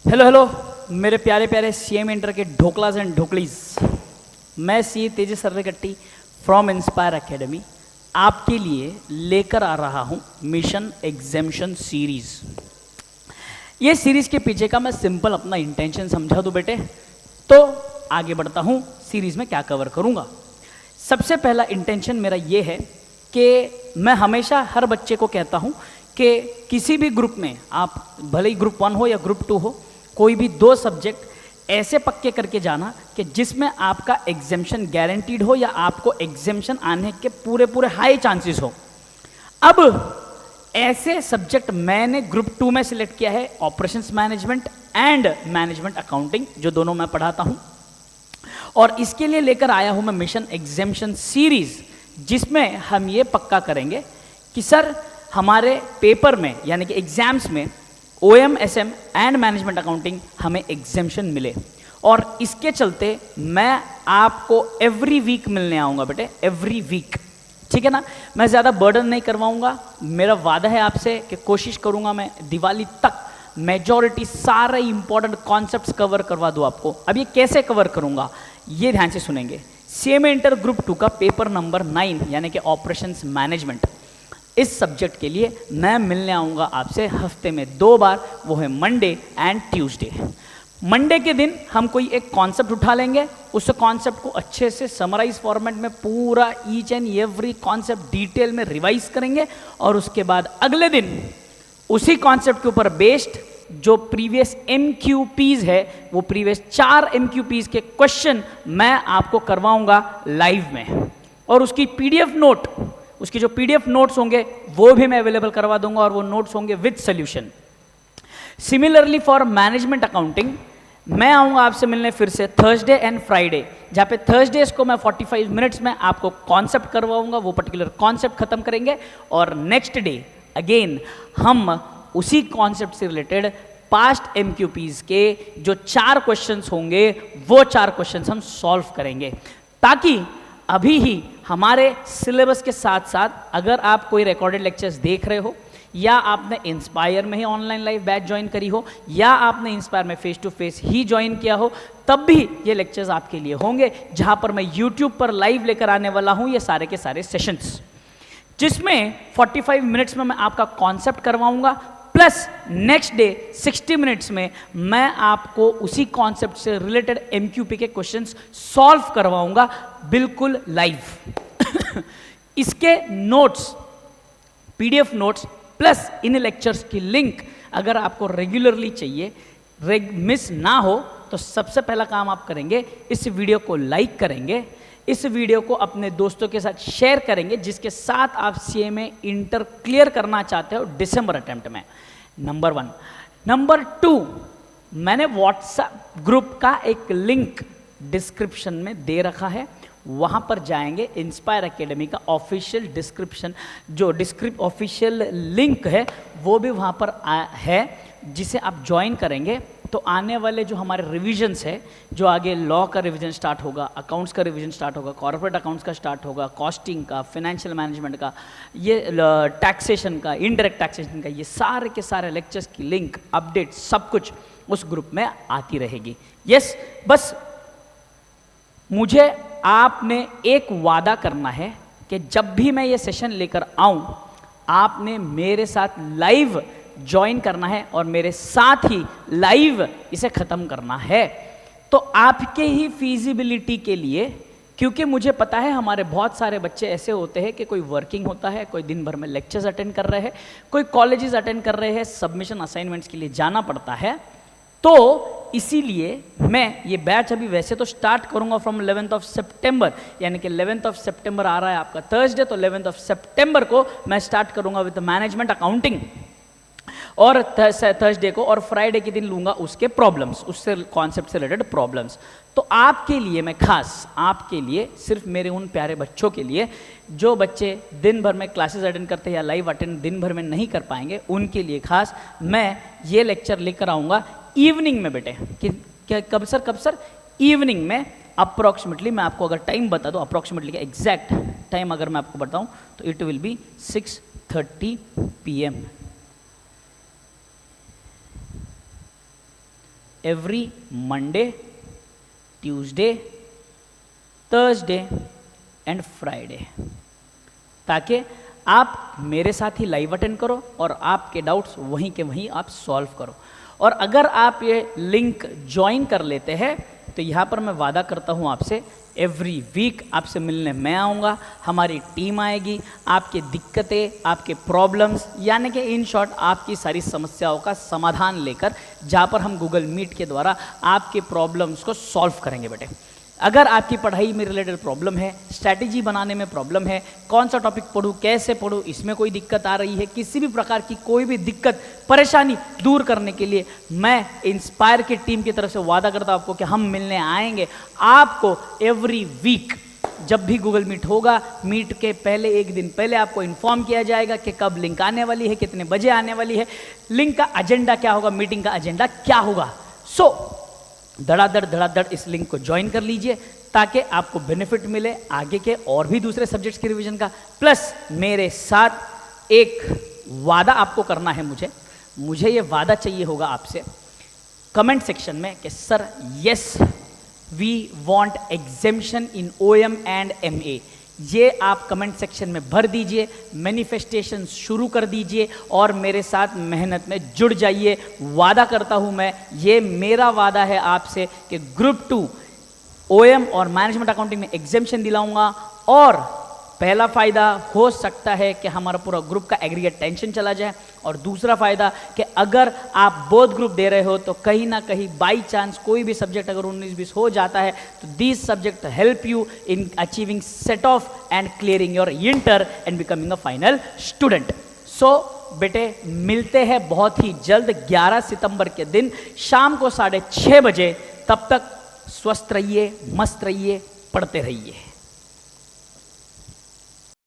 Hello hello मेरे प्यारे प्यारे सीएम इंटर के ढोकलाज एंड ढोकलीज। मैं सी तेजस सर्वेकट्टी फ्रॉम इंस्पायर एकेडमी आपके लिए लेकर आ रहा हूं मिशन एग्जामिशन सीरीज। ये सीरीज के पीछे का मैं सिंपल अपना इंटेंशन समझा दूं बेटे, तो आगे बढ़ता हूं सीरीज में क्या कवर करूंगा। सबसे पहला इंटेंशन मेरा ये है कि मैं हमेशा हर बच्चे को कहता हूं कि किसी भी ग्रुप में आप भले ही ग्रुप 1 हो या ग्रुप 2 हो, कोई भी 2 सब्जेक्ट ऐसे पक्के करके जाना कि जिसमें आपका एग्जामिशन गारंटीड हो या आपको एग्जामिशन आने के पूरे पूरे हाई चांसेस हो। अब ऐसे सब्जेक्ट मैंने ग्रुप 2 में सिलेक्ट किया है, operations management and management accounting, जो दोनों मैं पढ़ाता हूं। और इसके लिए लेकर आया हूं मैं मिशन एग्जामिशन सीरीज, जिसमें हम ये पक्का करेंगे कि सर हमारे पेपर में यानी कि एग्जाम्स में OM, SM and management accounting हमें एग्जामिशन मिले। और इसके चलते मैं आपको एवरी वीक मिलने आऊँगा बेटे, एवरी वीक, ठीक है ना। मैं ज़्यादा बर्डन नहीं करवाऊँगा। मेरा वादा है आपसे कि कोशिश करूँगा मैं दिवाली तक मेजॉरिटी सारे इंपॉर्टेंट कॉन्सेप्ट्स कवर करवा दूँ आपको। अब ये कैसे कवर करूँगा ये ध्यान से सुनेंगे। सीएमए इंटर ग्रुप 2 का पेपर नंबर 9 यानी कि ऑपरेशंस मैनेजमेंट, इस सब्जेक्ट के लिए मैं मिलने आऊँगा आपसे हफ्ते में 2 बार, वो है मंडे एंड ट्यूसडे। मंडे के दिन हम कोई एक कॉन्सेप्ट उठा लेंगे, उस कॉन्सेप्ट को अच्छे से समराइज फॉर्मेट में पूरा each and every concept detail में रिवाइज करेंगे। और उसके बाद अगले दिन उसी कॉन्सेप्ट के ऊपर बेस्ड जो प्रीवियस MQPs है, वो प्रीवियस 4 MQPs के क्वेश्चन मैं आपको करवाऊंगा लाइव में। और उसकी PDF नोट, उसकी जो PDF नोट्स होंगे वो भी मैं अवेलेबल करवा दूंगा, और वो नोट्स होंगे with solution. Similarly for management accounting मैं आऊंगा आपसे मिलने फिर से थर्सडे एंड फ्राइडे, जहाँ पे थर्सडेज को मैं 45 मिनट्स में आपको कॉन्सेप्ट करवाऊंगा, वो पर्टिकुलर कॉन्सेप्ट खत्म करेंगे। और नेक्स्ट डे अगेन हम उसी कॉन्सेप्ट से रिलेटेड पास्ट MQPs के जो 4 क्वेश्चंस होंगे वो 4 क्वेश्चंस हम सॉल्व करेंगे, ताकि अभी ही हमारे सिलेबस के साथ साथ अगर आप कोई रिकॉर्डेड लेक्चर्स देख रहे हो, या आपने इंस्पायर में ही ऑनलाइन लाइव बैच ज्वाइन करी हो, या आपने इंस्पायर में फेस टू फेस ही ज्वाइन किया हो, तब भी ये लेक्चर्स आपके लिए होंगे, जहां पर मैं यूट्यूब पर लाइव लेकर आने वाला हूं ये सारे के सारे सेशंस, जिसमें 45 मिनट्स में मैं आपका कॉन्सेप्ट करवाऊंगा, प्लस नेक्स्ट डे 60 मिनट्स में मैं आपको उसी कॉन्सेप्ट से रिलेटेड MQP के क्वेश्चंस सॉल्व करवाऊंगा बिल्कुल लाइव। इसके नोट्स, PDF नोट्स प्लस इन लेक्चर्स की लिंक अगर आपको रेगुलरली चाहिए, मिस ना हो, तो सबसे पहला काम आप करेंगे इस वीडियो को लाइक करेंगे, इस वीडियो को अपने दोस्तों के साथ शेयर करेंगे जिसके साथ आप CMA इंटर क्लियर करना चाहते हो दिसंबर अटेम्प्ट में। नंबर 1। नंबर 2, मैंने व्हाट्सएप ग्रुप का एक लिंक डिस्क्रिप्शन में दे रखा है, वहाँ पर जाएंगे, इंस्पायर एकेडमी का ऑफिशियल डिस्क्रिप्शन जो ऑफिशियल लिंक है वो भी वहाँ पर है, जिसे आप ज्वाइन करेंगे तो आने वाले जो हमारे रिविजन्स है, जो आगे लॉ का रिवीजन स्टार्ट होगा, अकाउंट्स का रिवीजन स्टार्ट होगा, कॉर्पोरेट अकाउंट्स का स्टार्ट होगा, कॉस्टिंग का, फाइनेंशियल मैनेजमेंट का, ये टैक्सेशन का, इनडायरेक्ट टैक्सेशन का, ये सारे के सारे लेक्चर्स की लिंक, अपडेट, सब कुछ उस ग्रुप में आती रहेगी। यस, बस मुझे आपने एक वादा करना है कि जब भी मैं ये सेशन लेकर आऊं, आपने मेरे साथ लाइव ज्वाइन करना है और मेरे साथ ही लाइव इसे ख़त्म करना है। तो आपके ही फीजिबिलिटी के लिए, क्योंकि मुझे पता है हमारे बहुत सारे बच्चे ऐसे होते हैं कि कोई वर्किंग होता है, कोई दिन भर में लेक्चर्स अटेंड कर रहे हैं, कोई कॉलेजेस अटेंड कर रहे हैं, सबमिशन असाइनमेंट्स के लिए जाना पड़ता है। तो इसीलिए मैं ये बैच अभी वैसे तो स्टार्ट करूंगा फ्रॉम 11th ऑफ सितंबर, यानी कि 11th ऑफ सितंबर आ रहा है आपका थर्सडे, तो 11th ऑफ सितंबर को मैं स्टार्ट करूंगा विद मैनेजमेंट अकाउंटिंग, और थर्सडे को और फ्राइडे के दिन लूंगा उसके प्रॉब्लम्स, उससे कॉन्सेप्ट से रिलेटेड प्रॉब्लम्स। तो आपके लिए मैं खास, आपके लिए, सिर्फ मेरे उन प्यारे बच्चों के लिए जो बच्चे दिन भर में क्लासेस अटेंड करते हैं या लाइव अटेंड दिन भर में नहीं कर पाएंगे, उनके लिए खास मैं ये लेक्चर लेकर आऊँगा इवनिंग में बेटे। कि कब सर इवनिंग में अप्रॉक्सीमेटली, मैं आपको अगर टाइम बता दूँ, अप्रॉक्सीमेटली का एग्जैक्ट टाइम अगर मैं आपको बताऊँ तो it will be 6:30 PM। Every Monday, Tuesday, Thursday and Friday, ताकि आप मेरे साथ ही लाइव अटेंड करो और आपके डाउट्स वहीं के वहीं आप सॉल्व करो। और अगर आप ये लिंक ज्वाइन कर लेते हैं तो यहाँ पर मैं वादा करता हूँ आपसे, एवरी वीक आपसे मिलने मैं आऊँगा, हमारी टीम आएगी, आपकी दिक्कतें, आपके प्रॉब्लम्स, यानी कि इन शॉर्ट आपकी सारी समस्याओं का समाधान लेकर, जहाँ पर हम गूगल मीट के द्वारा आपके प्रॉब्लम्स को सॉल्व करेंगे बेटे। अगर आपकी पढ़ाई में रिलेटेड प्रॉब्लम है, स्ट्रैटेजी बनाने में प्रॉब्लम है, कौन सा टॉपिक पढूं, कैसे पढूं, इसमें कोई दिक्कत आ रही है, किसी भी प्रकार की कोई भी दिक्कत परेशानी दूर करने के लिए मैं इंस्पायर की टीम की तरफ से वादा करता हूं आपको कि हम मिलने आएंगे आपको एवरी वीक। जब भी गूगल मीट होगा, मीट के पहले एक दिन पहले आपको इन्फॉर्म किया जाएगा कि कब लिंक आने वाली है, कितने बजे आने वाली है, लिंक का एजेंडा क्या होगा, मीटिंग का एजेंडा क्या होगा। धड़ाधड़ इस लिंक को ज्वाइन कर लीजिए ताकि आपको बेनिफिट मिले आगे के और भी दूसरे सब्जेक्ट्स की रिवीजन का। प्लस मेरे साथ एक वादा आपको करना है, मुझे ये वादा चाहिए होगा आपसे कमेंट सेक्शन में कि sir yes we want exemption in OM and MA। ये आप कमेंट सेक्शन में भर दीजिए, मैनिफेस्टेशन शुरू कर दीजिए और मेरे साथ मेहनत में जुड़ जाइए। वादा करता हूं मैं, ये मेरा वादा है आपसे कि ग्रुप 2 OM और मैनेजमेंट अकाउंटिंग में एग्जेम्पशन दिलाऊंगा। और पहला फ़ायदा हो सकता है कि हमारा पूरा ग्रुप का एग्रीगेट टेंशन चला जाए, और दूसरा फ़ायदा कि अगर आप बोथ ग्रुप दे रहे हो तो कहीं ना कहीं बाई चांस कोई भी सब्जेक्ट अगर 19-20 हो जाता है तो this subject help you in achieving set of and clearing your inter and becoming a final student. So बेटे मिलते हैं बहुत ही जल्द 11 सितंबर के दिन शाम को 6:30 बजे। तब तक स्वस्थ रहिए, मस्त रहिए, पढ़ते रहिए।